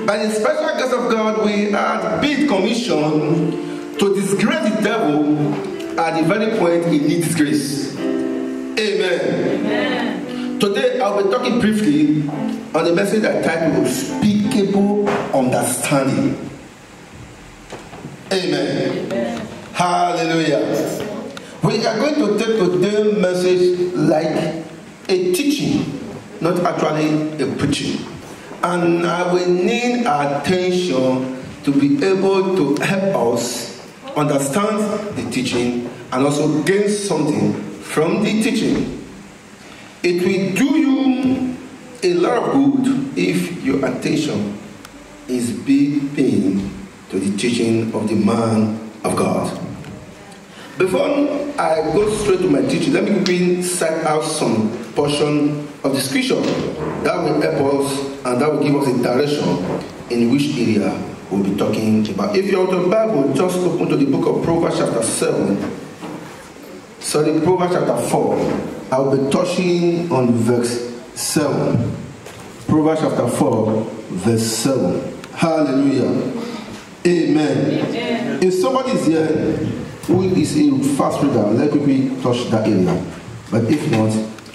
By the special grace of God, we are being commissioned to disgrace the devil at the very point he needs disgrace. Amen. Amen. Today I'll be talking briefly on the message I titled Unspeakable Understanding. Amen. Amen. Hallelujah. We are going to take today's message like a teaching, not actually a preaching. And I will need our attention to be able to help us understand the teaching and also gain something from the teaching. It will do you a lot of good if your attention is being paid to the teaching of the man of God. Before I go straight to my teaching, let me quickly set out some portion of the scripture that will help us and that will give us a direction in which area we'll be talking about. If you're on the Bible, just open to the book of Proverbs chapter 4. I'll be touching on verse 7. Proverbs chapter 4, verse 7. Hallelujah. Amen. Amen. If somebody is here who is a fast reader, let me touch that area. But if not,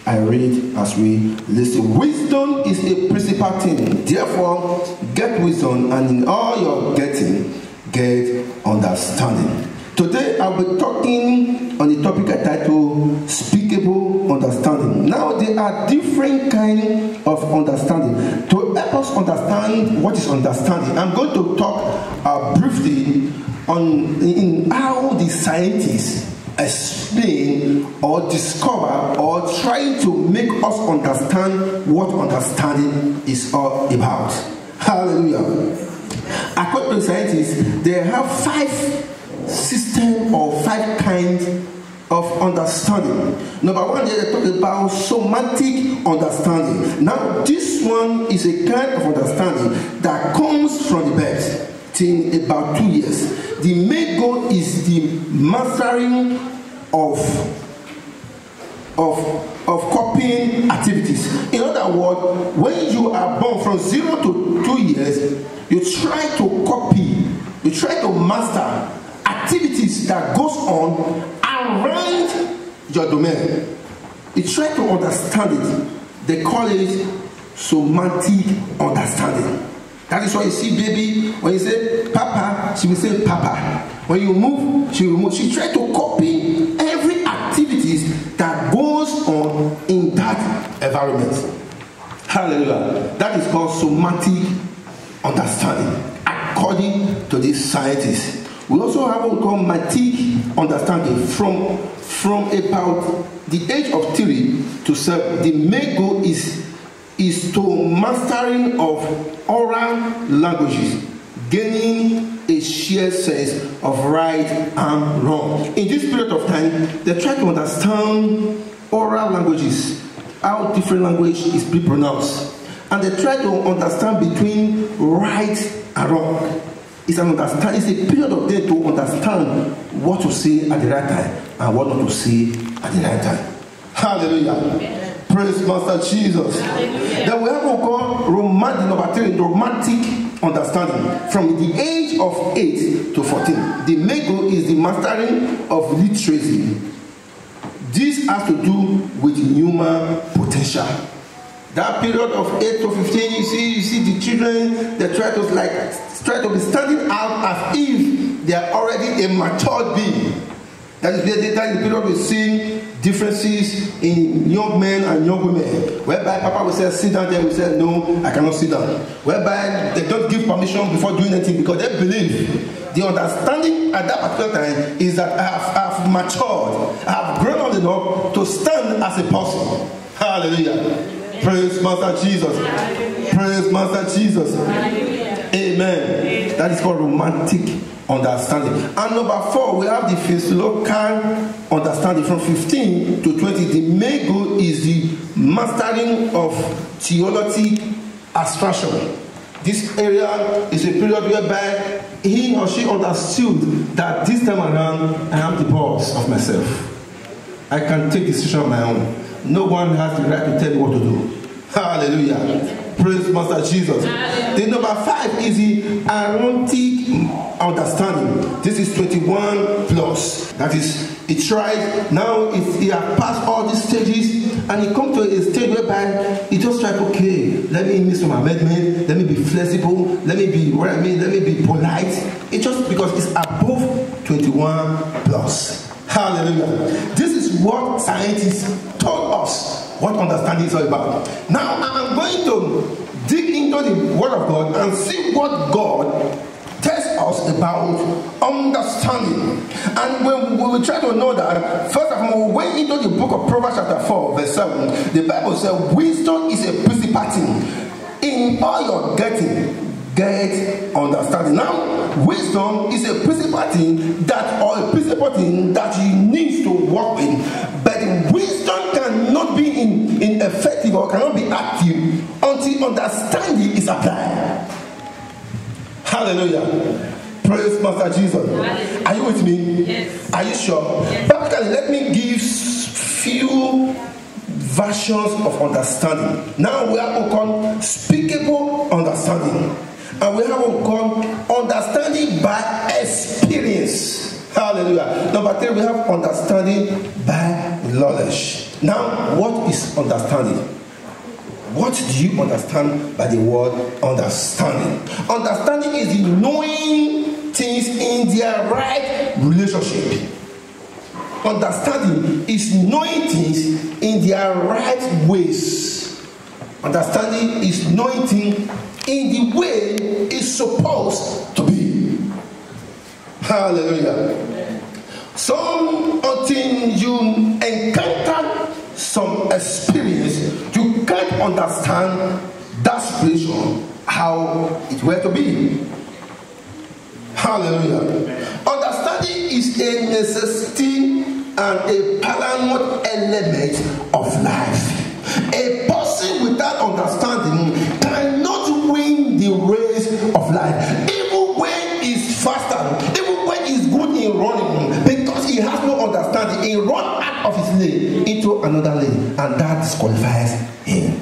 I read as we listen. Wisdom is a principal thing. Therefore, get wisdom, and in all your getting, get understanding. Today, I'll be talking on the topic I titled Speakable Understanding. Now, there are different kinds of understanding. To help us understand what is understanding, I'm going to talk briefly in how the scientists explain or discover or try to make us understand what understanding is all about. Hallelujah. According to scientists, they have 5 systems or 5 kinds of understanding. Number 1, they talk about somatic understanding. Now, this one is a kind of understanding that comes from the birth till about 2 years. The main goal is the mastering of copying activities. In other words, when you are born from 0 to 2 years, you try to copy, you try to master activities that goes on around your domain. You try to understand it. They call it somatic understanding. That is why you see baby, when you say papa, she will say papa. When you move, she will move. She tries to copy every activities that goes on in that environment. Hallelujah. That is called somatic understanding, according to these scientists. We also have what we call matic understanding from about the age of 3 to 7. The main goal is to mastering of oral languages, gaining a shared sense of right and wrong. In this period of time, they try to understand oral languages, how different language is being pronounced, and they try to understand between right and wrong. It's a period of day to understand what to say at the right time and what not to say at the right time. Hallelujah. Amen. Praise Master Jesus. Hallelujah. Then we have what we call romantic, number 3, romantic understanding. From the age of 8 to 14. The main goal is the mastering of literacy. This has to do with human potential. That period of 8 to 15, you see the children, they try to be standing out as if they are already a matured being. That is the period we see differences in young men and young women. Whereby Papa will say, sit down there, we say, no, I cannot sit down. Whereby they don't give permission before doing anything because they believe the understanding at that particular time is that I have matured, I have grown old enough to stand as a person. Hallelujah. Praise Master Jesus. Hallelujah. Praise Master Jesus. Hallelujah. Amen. That is called romantic understanding. And number 4, we have the physiological understanding from 15 to 20. The main goal is the mastering of theology abstraction. This area is a period whereby he or she understood that this time around I am the boss of myself. I can take decision on my own. No one has the right to tell me what to do. Hallelujah. Praise Master Jesus. The number 5 is the arontic understanding. This is 21 plus. That is, it tries now. He has passed all these stages, and he comes to a stage whereby he just tries, okay, let me make some amendment, let me be flexible, let me be what I mean, let me be polite. It's just because it's above 21 plus. Hallelujah. This is what scientists told us what understanding is all about. Now I'm going to dig into the Word of God and see what God tells us about understanding. And we will try to know that, first of all, we went into the book of Proverbs chapter 4 verse 7. The Bible says wisdom is a principal thing. In all your getting, get understanding. Now, wisdom is a principal thing that you need to work with. But wisdom cannot be in effective or cannot be active until understanding is applied. Hallelujah. Praise Master Jesus. Hallelujah. Are you with me? Yes. Are you sure? Yes. Practically, let me give few versions of understanding. Now we have what called speakable understanding, and we have what called understanding by experience. Hallelujah. Number 3, we have understanding by knowledge. Now, what is understanding? What do you understand by the word understanding? Understanding is the knowing things in their right relationship. Understanding is knowing things in their right ways. Understanding is knowing things in the way it's supposed to be. Hallelujah. So until you encounter some experience, you can't understand that situation how it were to be. Hallelujah. Understanding is a necessity and a paramount element of life. A person without understanding cannot win the race of life, even when he's faster, even when he's good in running, because he has no understanding. He runs out of his lane into another lane, and that disqualifies him.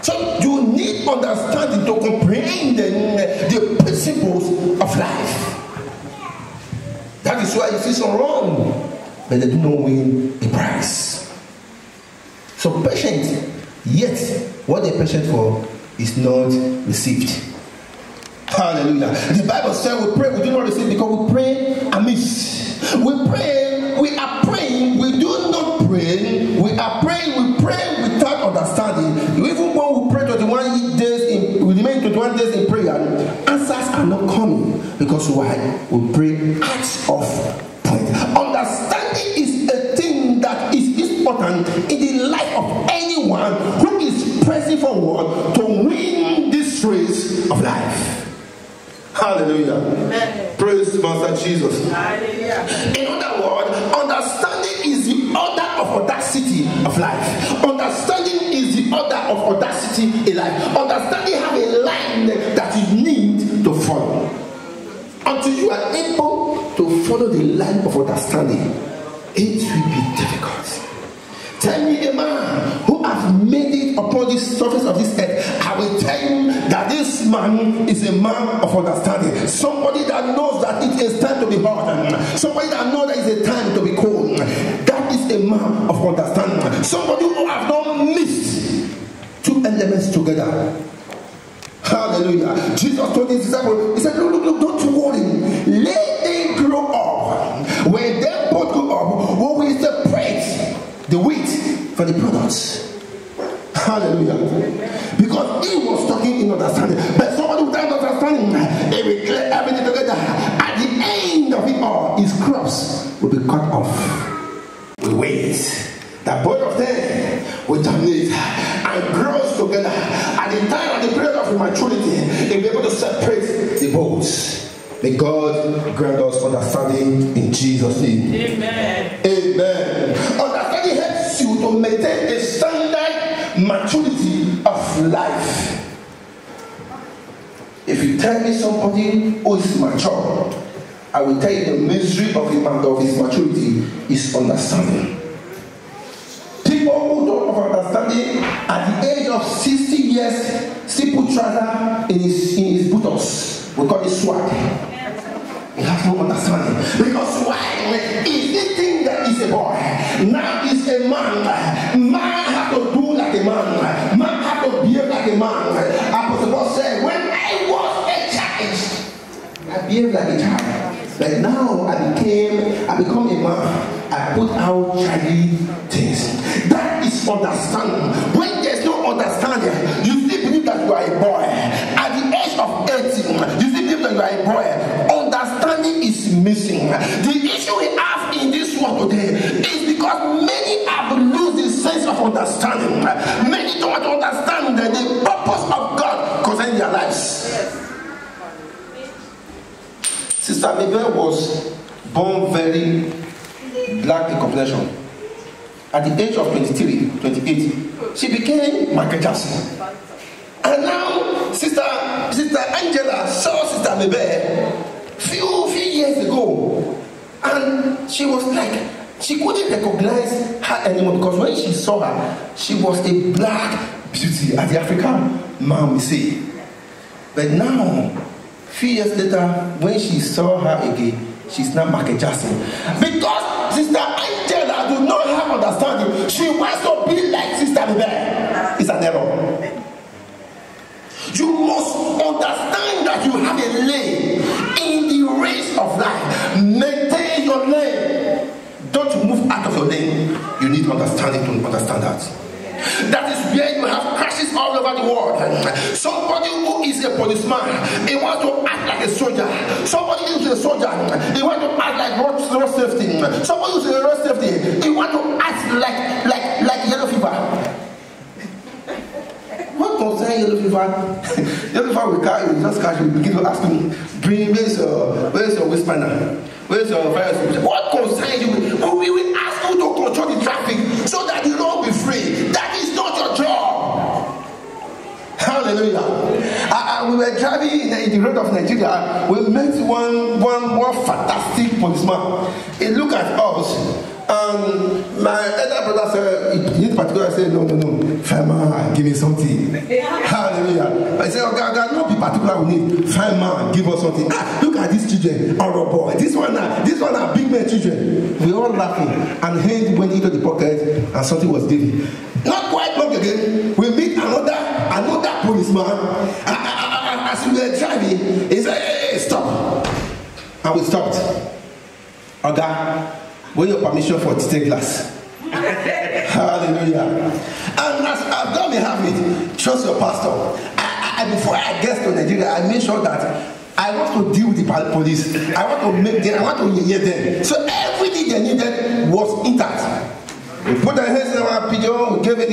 So you need understanding to comprehend the principles of life. That is why you see some wrong, but they do not win the prize. So patient, yet what they're patient for is not received. Hallelujah. The Bible says we pray, we do not receive because we pray amiss. We pray, we are praying, we do not pray. We are praying, we pray without understanding. Even when we pray 21 days, we remain 21 days in prayer, answers are not coming. Because why? We pray out of point. Understanding is a thing that is important in the life of anyone who is pressing forward to win this race of life. Hallelujah. Amen. Praise Master Jesus. Hallelujah. In other words, understanding is the order of audacity of life. Understanding is the order of audacity in life. Understanding have a line that you need to follow. Until you are able to follow the line of understanding, it will be difficult. Tell me a man who has made it upon the surface of this earth, I will tell you that this man is a man of understanding. Somebody that knows that it is time to be hot. Somebody that knows that it's a time to be cold. That is a man of understanding. Somebody who has not mixed two elements together. Hallelujah. Jesus told his disciples, he said, look, don't worry. Let them grow up. When they both grow up, we will separate the wheat from the products. Hallelujah. Because he was talking in understanding. But somebody without understanding, they will clear everything together. At the end of it all, his crops will be cut off. We wait. That both of them will germinate and grow together. At the time of the period of maturity, they'll be able to separate the bones. May God grant us understanding in Jesus' name. Amen. Amen. Understanding helps you to maintain a standard maturity of life. If you tell me somebody who is mature, I will tell you the mystery of his maturity is understanding. People who don't have understanding at the age of 60 years We call it swag. He has no understanding. Because swag is the thing that is a boy. Now is a man. Man have to do like a man. Man have to behave like a man. Apostle Paul said, when I was a child, I behaved like a child. But now I become a man. I put out childish things. That is understanding. When there's no understanding, you still believe that you are a boy. At the age of 18, you still believe that you are a boy. Understanding is missing. The issue we have in this world today is because many have lost the sense of understanding. Many don't understand the purpose of God concerning their lives. Sister Mabel was born very black in complexion. At the age of 23, 28, she became Michael Jackson. And now Sister Angela saw Sister Mabel few years ago, and she was like, she couldn't recognize her anymore, because when she saw her, she was a black beauty, as the African man will say. But now, few years later, when she saw her again, she's now Michael Jackson. Because Sister Angela does not have understanding. She wants to be like Sister Mabel. It's an error. You must understand that you have a lane in the race of life. Maintain your lane. Don't move out of your lane. You need understanding to understand that. That is where you have crashes all over the world. Somebody who is a policeman, he wants to act like a soldier. Somebody who is a soldier, he wants to act like road safety. Somebody who is a road safety, he wants to act like yellow fever. What concerns yellow fever? Yellow fever will just catch you, begin to ask him, where's your waist spanner? Where's your fire? What concerns you? We will ask you to control the traffic so that you don't be free. That is not your job. Hallelujah. We were driving in the road of Nigeria. We met one more fantastic policeman. He looked at us, and my elder brother said, in particular, I said, no, fireman, give me something. Hallelujah. I said, okay, not be particular, we need fireman, give us something. Look at these children, our boy. This one are big men children. We all laughing, and hand went into the pocket, and something was given. Not quite long again, we meet another policeman. As we were driving, he said, hey, stop. And we stopped. Okay, with your permission for the glass. Hallelujah. And as God may have it, trust your pastor. Before I get to Nigeria, I made sure that I want to deal with the police. I want to hear them. So everything they needed was intact. We put our hands in our pigeon, we gave it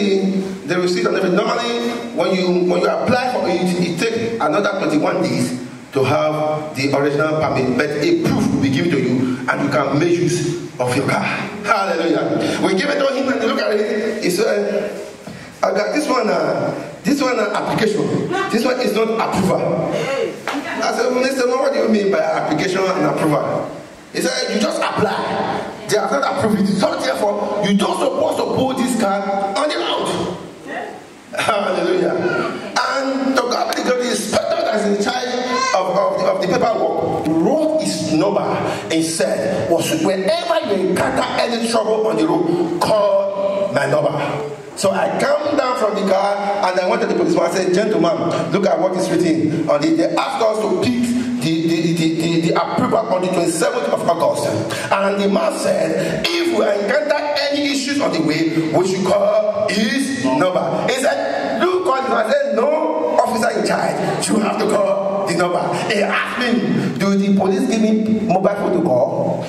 the receipt and everything. Normally, when you apply for it, it takes another 21 days to have the original permit, but a proof will be given to you, and you can make use of your car. Hallelujah. We give it to him, and he look at it. He said, I got this one application. This one is not approval. I said, Mr. What do you mean by application and approval? He said, you just apply. They have not approved it. So therefore, you don't supposed to put this car on the road. Hallelujah. And to God be the inspector that is in charge of the paperwork wrote his number and said, whenever you encounter any trouble on the road, call my number. So I come down from the car and I went to the policeman. I said, gentlemen, look at what is written on it. They asked us to pick the approval on the 27th of August. And the man said, if we encounter any issues on the way, we should call his number. He said, look, call him. I said, no officer in charge. You have to call the number. He asked me, do the police give me mobile phone to call?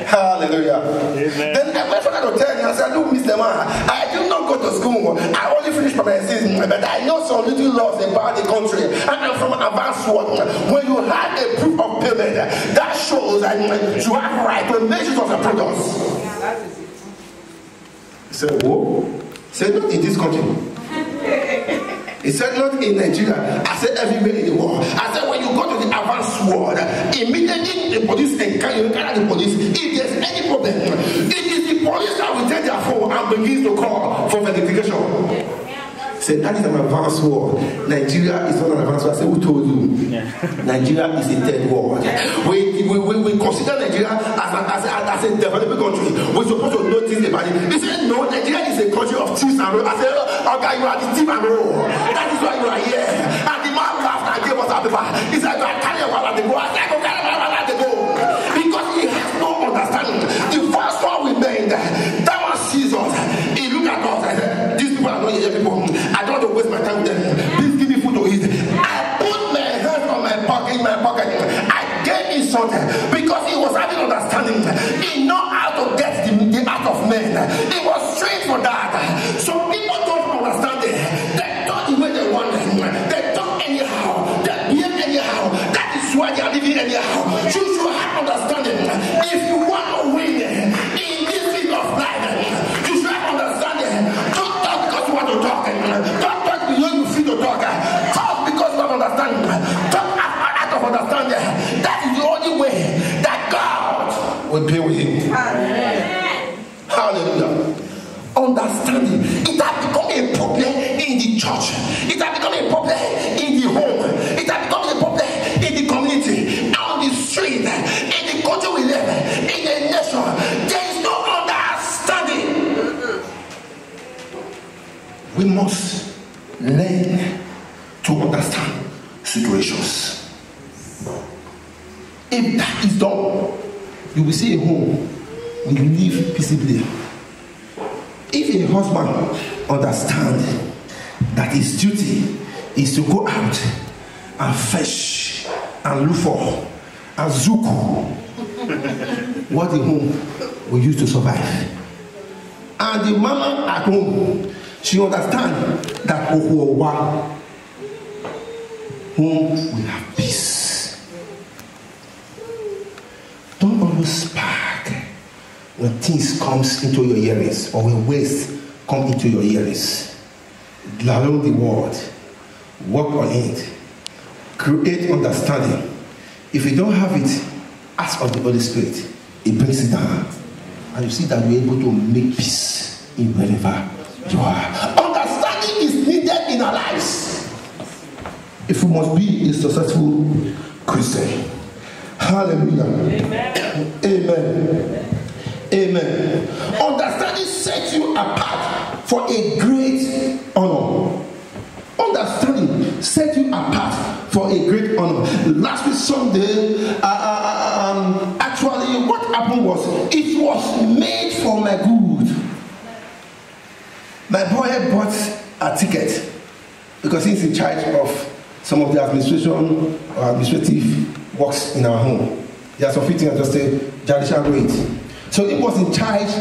Hallelujah. Amen. Then I went to tell him, I said, look, Mr. Man, I did not go to school. I only finished my season, but I know some little laws about the country. And I'm from advanced work. When you have a proof of payment, that shows that you have right to make use of the products. He said, whoa? He said, not in this country. He said, not in Nigeria. I said, everywhere in the world. I said, when you go to the advanced world, immediately the police encounter the police. If there's any problem, it is the police that will take their phone and begin to call for verification. Said that is an advanced world. Nigeria is not an advanced world. I said, who told you? Yeah. Nigeria is a third world. We consider Nigeria as a developing country. We're supposed to know things about it. He said, no, Nigeria is a country of thieves and roll. I said, okay, you are the thief and roll. That is why you are here. And the man laughed and gave us our paper. He said, I carry a while at the go. I said, I go carry a while at the go. Because he has no understanding. The first one we made, that one sees us. He looked at us and said, these people are not here people. I don't want to waste my time with them. Please give me food to eat. I put my hand on my pocket, I gave him something because he was having understanding. He know how to get the art of men. He was trained for that. Some people don't understand it. They talk the way they want it. They talk anyhow. They behave anyhow. That is why they are living anyhow. You should have understanding. If you want to win in this field of life, you should have understanding. Don't talk because you want to talk. Don't talk because you feel to talk. Talk because you have understanding. Talk out of understanding. That is the only way that God will be with you. Hallelujah. Understanding. It has become a problem in the church. It has become a problem in the home. It has become a problem in the community, on the street, in the country we live, in the nation. There is no understanding. We must learn to understand situations. If that is done, you will see a home will live peaceably. If a husband understands that his duty is to go out and fetch and look for and zuku what the home will use to survive, and the mama at home, she understands that home will have peace. Don't always spark when things comes into your earrings or when waste come into your earrings. Allow the word, work on it, create understanding. If you don't have it, ask of the Holy Spirit. It brings it down, and you see that you're able to make peace in wherever you are. Understanding is needed in our lives if we must be a successful Christian. Hallelujah. Amen. Amen. Amen. Understanding sets you apart for a great honor. Understanding sets you apart for a great honor. Last week Sunday, actually what happened was it was made for my good. My boy bought a ticket because he's in charge of some of the administration or administrative works in our home. There are some few things I just say, Jalisha wait. So he was in charge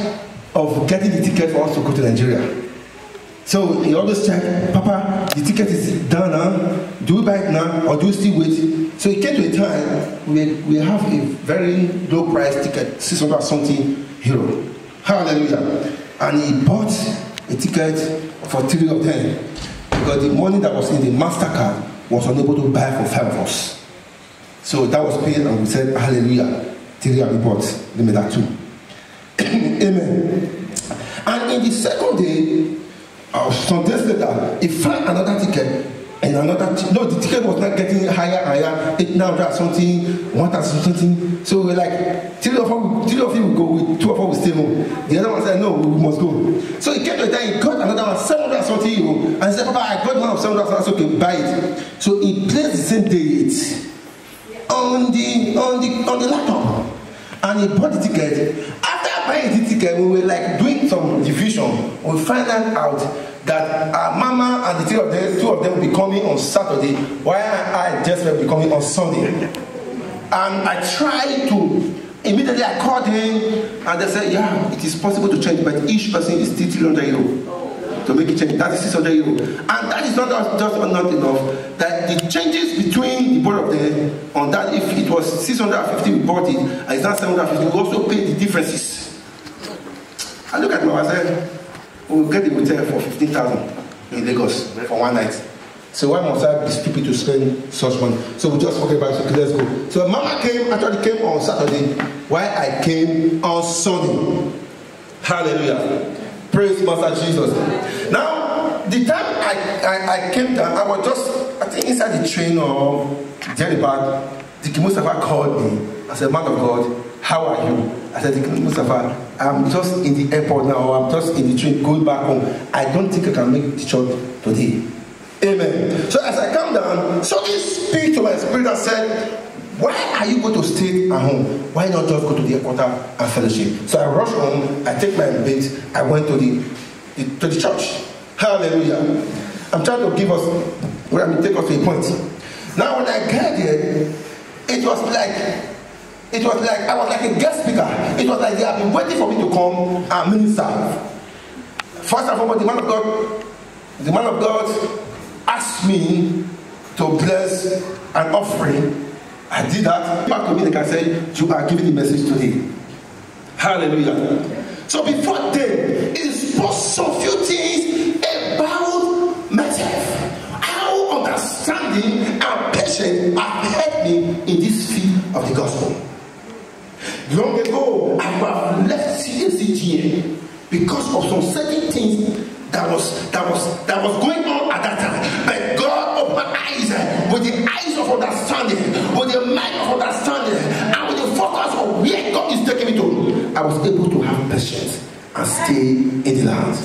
of getting the ticket for us to go to Nigeria. So he always checked, Papa, the ticket is done now. Do we buy it now or do we still wait? So it came to a time we have a very low price ticket, 600 something euro. Hallelujah. And he bought a ticket for 3 of them because the money that was in the MasterCard was unable to buy for 5 of us. So that was paid and we said, hallelujah. 3 of the bought, they made that 2. Amen. And in the second day, some days later, he found another ticket and the ticket was not getting higher, 800 something, 1,000 something. So we're like, 3 of you will go, with 2 of us will stay home. The other one said, no, we must go. So he came to the time, he got another one, 700 something euro, and he said, Papa, I got one of 700 something, okay, buy it. So he placed the same date on the laptop, and he bought the ticket. After buying the ticket, we were like doing some division. We found out that our mama and the 2 of them will be coming on Saturday, while I just will be coming on Sunday. And I tried to immediately I called him, and they said, yeah, it is possible to change, but each person is still 300 euro. To make it change, that is 600 euro. And that is not enough. That the changes between the both of them on that, if it was 650 we bought it, and it's not 750, we also pay the differences. I look at my wife and said, we'll get the hotel for 15,000 in Lagos for one night. So why must I be stupid to spend such money? So we just forget about it, okay, let's go. So Mama actually came on Saturday, while I came on Sunday. Hallelujah. Praise Master Jesus. Now, the time I came down, I was just, I think inside the train or thereabout. Dickie Mustafa called me. I said, man of God, how are you? I said, Dickie Mustafa, I'm just in the airport now. I'm just in the train going back home. I don't think I can make the church today. Amen. So as I come down, something speak to my spirit and said, why are you going to stay at home? Why not just go to the airport and fellowship? So I rush home, I take my bait, I went to the church. Hallelujah. I'm trying to give us, take us to a point. Now when I get there, it was like I was like a guest speaker. It was like they have been waiting for me to come and minister. First and foremost, the man of God asked me to bless an offering. I did that. Back to me, they can say, you are giving the message today. Hallelujah. So before then, it spoke some few things about myself. How understanding and patience have helped me in this field of the gospel. Long ago, I have left CACGA because of some certain things that was going on at that time. But God opened my eyes with the eyes of understanding, with the mind of understanding, and with the focus of where God is taking me to. I was able to have patience and stay in the land.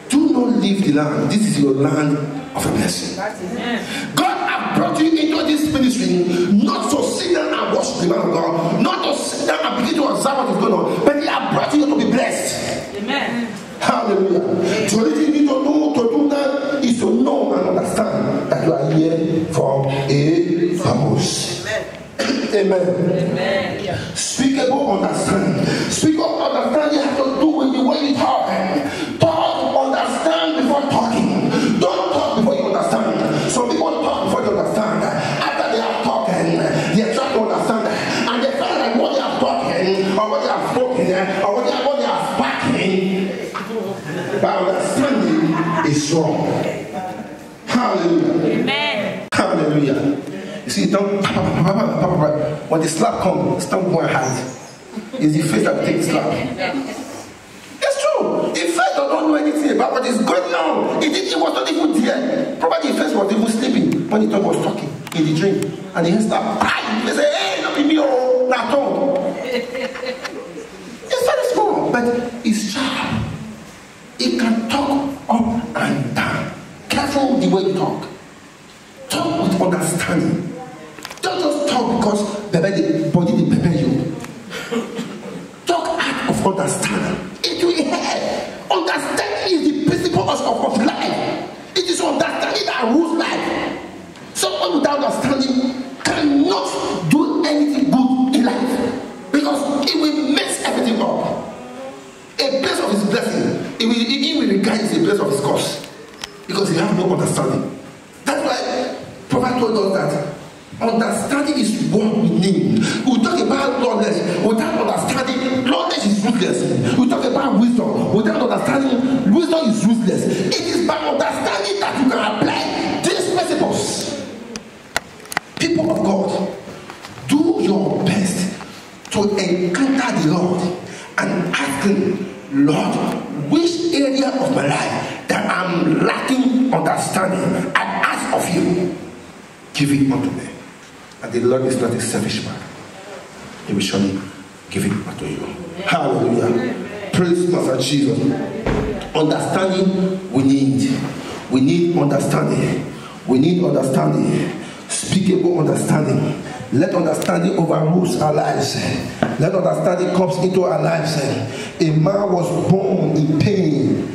Do not leave the land. This is your land of a blessing. God has brought you into this ministry not to sit down and watch the man of God, not to sit down and begin to observe what is going on, but He has brought you to be blessed. Amen. Hallelujah. So the thing you need to know to do that is to know and understand that you are here for a purpose. Amen. Amen. Speakable understanding. Speakable understanding has to do with the way you talk. Talk, understand before talking. Don't talk before you understand. Some people talk before they understand. After they have talking, they try to understand. And they find that what they are talking, or what they have spoken, or what they are sparking, by understanding is wrong. Hallelujah. Amen. Hallelujah. You see, don't when the slap comes, it's not going to hide. It's the face that will take the slap. It's true. The face don't know anything about what is going on. It was not even there. Probably the face was even sleeping when the dog was talking in the dream. And the head started crying. They say, hey, not be me, oh, not tongue. It's very small, but it's sharp. It can talk up and down. Careful the way you talk. Talk with understanding. Don't just talk because the body will prepare you. Talk out of understanding. It will help. Understanding is the principle of life. It is understanding that rules life. Someone without understanding cannot do anything good in life because it will mess everything up. A place of his blessing, it will regard as a place of his curse because he has no understanding. That's why Prophet told us that understanding is what we need. We talk about knowledge without understanding. Knowledge is useless. We talk about wisdom without understanding. Wisdom is useless. It is by understanding that you can apply these principles. People of God, do your best to encounter the Lord and ask Him, Lord, which area of my life that I'm lacking understanding, I ask of you, give it unto me. And the Lord is not a selfish man. He will surely give it unto you. Hallelujah. Praise Master Jesus. Understanding we need. We need understanding. We need understanding. Speakable understanding. Let understanding overrules our lives. Let understanding comes into our lives. A man was born in pain.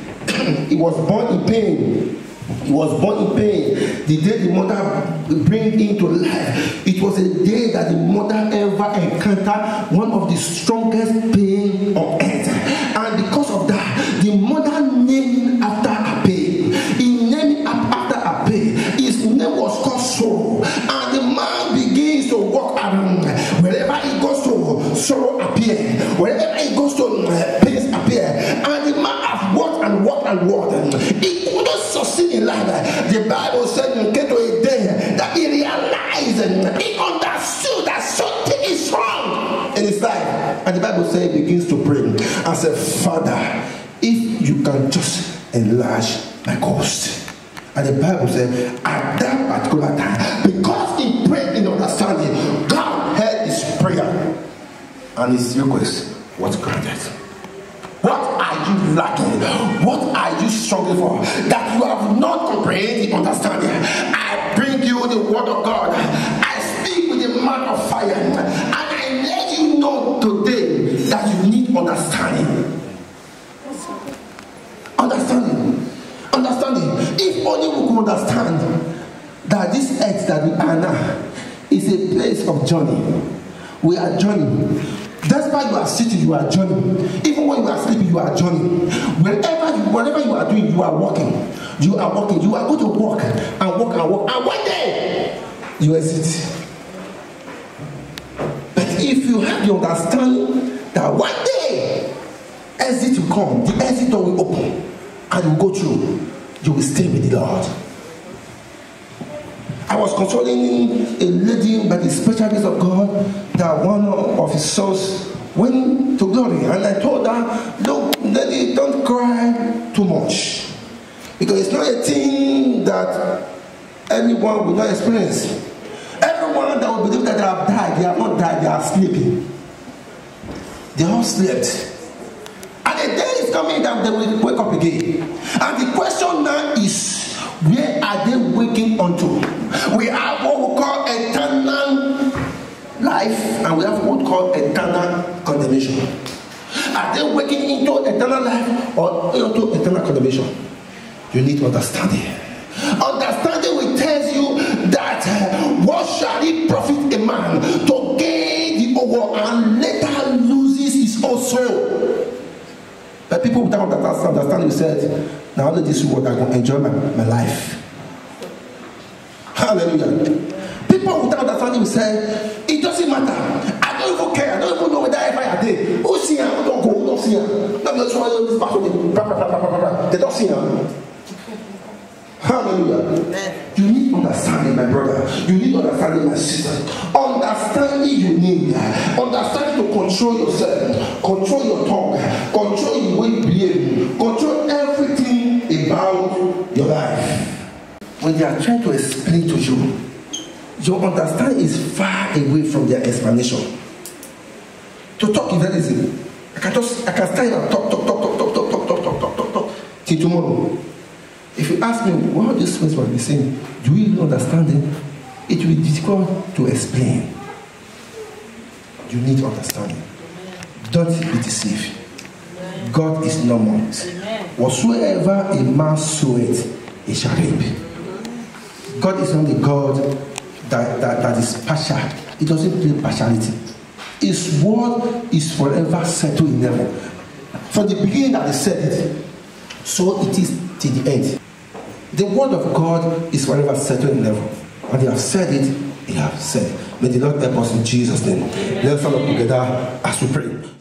He was born in pain. He was born in pain. The day the mother bring him to life, it was a day that the mother ever encountered one of the strongest pain on earth. And because of that, the mother named him after her pain. He named him after her pain. His name was called sorrow. And the man begins to walk around. Wherever he goes to, sorrow appear. Wherever he goes to, pains appear. And the man has walked and walked and walked. He couldn't succeed in life. The Bible said he came to a day that he realized, he understood that something is wrong in his life. And the Bible says he begins to pray and say, Father, if you can just enlarge my coast. And the Bible said, at that particular time, because he prayed in understanding, God heard his prayer and his request was granted. What are you lacking? What are you struggling for that you have not comprehended understanding? I bring you the word of God. I speak with the mouth of fire, and I let you know today that you need understanding. Understanding. If only we could understand that this earth that we are now is a place of journey. We are journeying. Despite you are sitting, you are journeying. Even when you are sleeping, you are journeying. Whatever you are doing, you are walking. You are walking. You are going to walk and walk and walk. And one day, you exit. But if you have the understanding that one day, exit will come, the exit door will open, and you will go through, you will stay with the Lord. I was consoling a lady by the special grace of God that one of his sons went to glory, and I told her, look, lady, don't cry too much, because it's not a thing that anyone will not experience. Everyone that will believe that they have died, they have not died, they are sleeping. They all slept. And the day is coming that they will wake up again. And the question now is, where are they waking unto? We have what we call eternal life, and we have what we call eternal condemnation. Are they waking into eternal life or into eternal condemnation? You need understanding. Understanding will tell you that what shall it profit a man to gain the whole world and later loses his own soul? But people without understanding said, now only this world I can enjoy my life. Hallelujah. People without understanding will say, it doesn't matter. I don't even care. I don't even know whether I are there. Who see her? Who don't go? Who don't see her? Not just why this person. They don't see her. Hallelujah. You need understanding, my brother. You need understanding, my sister. Understanding you need. Understanding to control yourself, control your tongue, control your way of behaving, control everything about your life. When they are trying to explain to you, your understanding is far away from their explanation. To talk is very easy. I can stand and talk till tomorrow. If you ask me what this was be saying, do you understand it? It will be difficult to explain. You need understanding. Don't be deceived. God is not mocked. Whatsoever a man soweth, he shall reap. God is not the God that is partial. He doesn't play partiality. His word is forever settled in heaven. From the beginning that he said it, so it is till the end. The word of God is forever settled in heaven. And they have said it, they have said. May the Lord help us in Jesus' name. Let's stand up together as we pray.